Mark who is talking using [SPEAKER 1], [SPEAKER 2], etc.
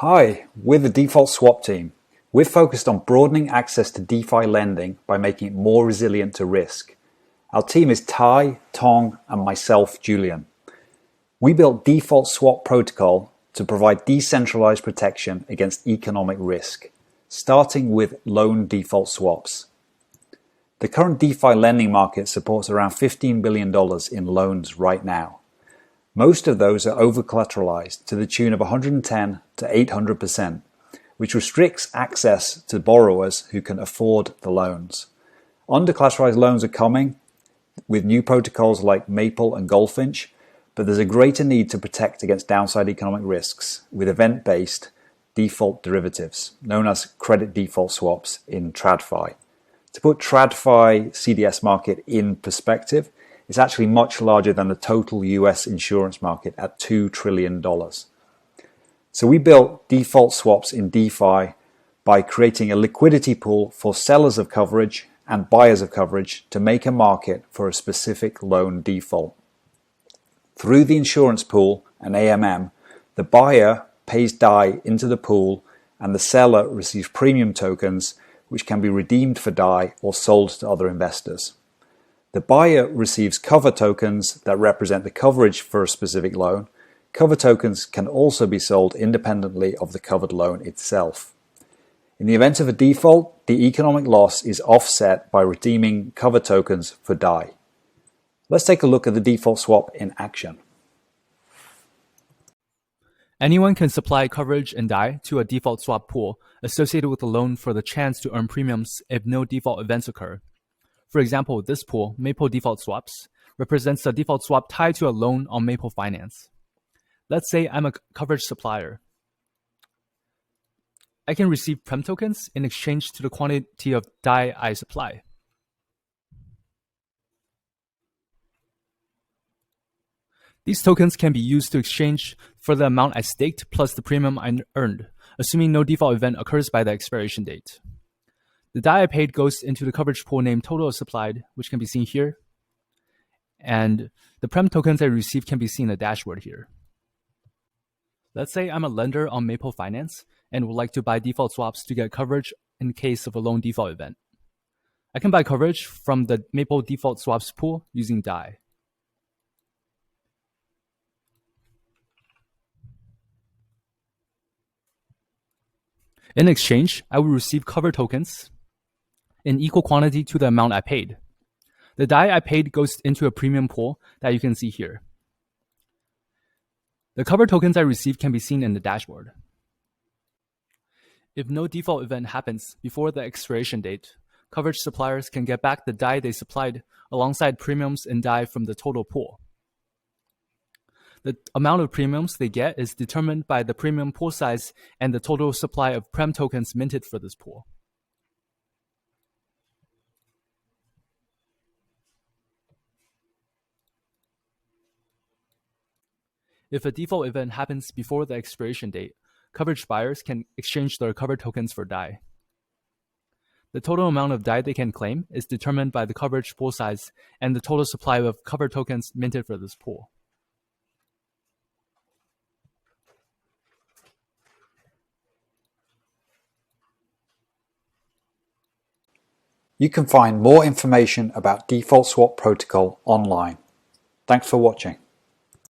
[SPEAKER 1] Hi, we're the Default Swap team. We're focused on broadening access to DeFi lending by making it more resilient to risk. Our team is Ty, Tong, and myself, Julian. We built Default Swap Protocol to provide decentralized protection against economic risk, starting with loan default swaps. The current DeFi lending market supports around $15 billion in loans right now. Most of those are over-collateralized to the tune of 110 to 800%, which restricts access to borrowers who can afford the loans. Under-collateralized loans are coming with new protocols like Maple and Goldfinch, but there's a greater need to protect against downside economic risks with event-based default derivatives, known as credit default swaps in TradFi. To put TradFi CDS market in perspective, it's actually much larger than the total US insurance market at $2 trillion. So we built default swaps in DeFi by creating a liquidity pool for sellers of coverage and buyers of coverage to make a market for a specific loan default. Through the insurance pool and AMM, the buyer pays DAI into the pool and the seller receives premium tokens which can be redeemed for DAI or sold to other investors. The buyer receives cover tokens that represent the coverage for a specific loan. Cover tokens can also be sold independently of the covered loan itself. In the event of a default, the economic loss is offset by redeeming cover tokens for DAI. Let's take a look at the default swap in action.
[SPEAKER 2] Anyone can supply coverage and DAI to a default swap pool associated with a loan for the chance to earn premiums if no default events occur. For example, this pool, Maple Default Swaps, represents a default swap tied to a loan on Maple Finance. Let's say I'm a coverage supplier. I can receive Prem tokens in exchange to the quantity of DAI I supply. These tokens can be used to exchange for the amount I staked plus the premium I earned, assuming no default event occurs by the expiration date. The DAI I paid goes into the coverage pool named total supplied, which can be seen here. And the Prem tokens I received can be seen in the dashboard here. Let's say I'm a lender on Maple Finance and would like to buy default swaps to get coverage in case of a loan default event. I can buy coverage from the Maple Default Swaps pool using DAI. In exchange, I will receive cover tokens in equal quantity to the amount I paid. The DAI I paid goes into a premium pool that you can see here. The cover tokens I received can be seen in the dashboard. If no default event happens before the expiration date, coverage suppliers can get back the DAI they supplied alongside premiums and DAI from the total pool. The amount of premiums they get is determined by the premium pool size and the total supply of Prem tokens minted for this pool. If a default event happens before the expiration date, coverage buyers can exchange their cover tokens for DAI. The total amount of DAI they can claim is determined by the coverage pool size and the total supply of cover tokens minted for this pool.
[SPEAKER 1] You can find more information about Default Swap Protocol online. Thanks for watching.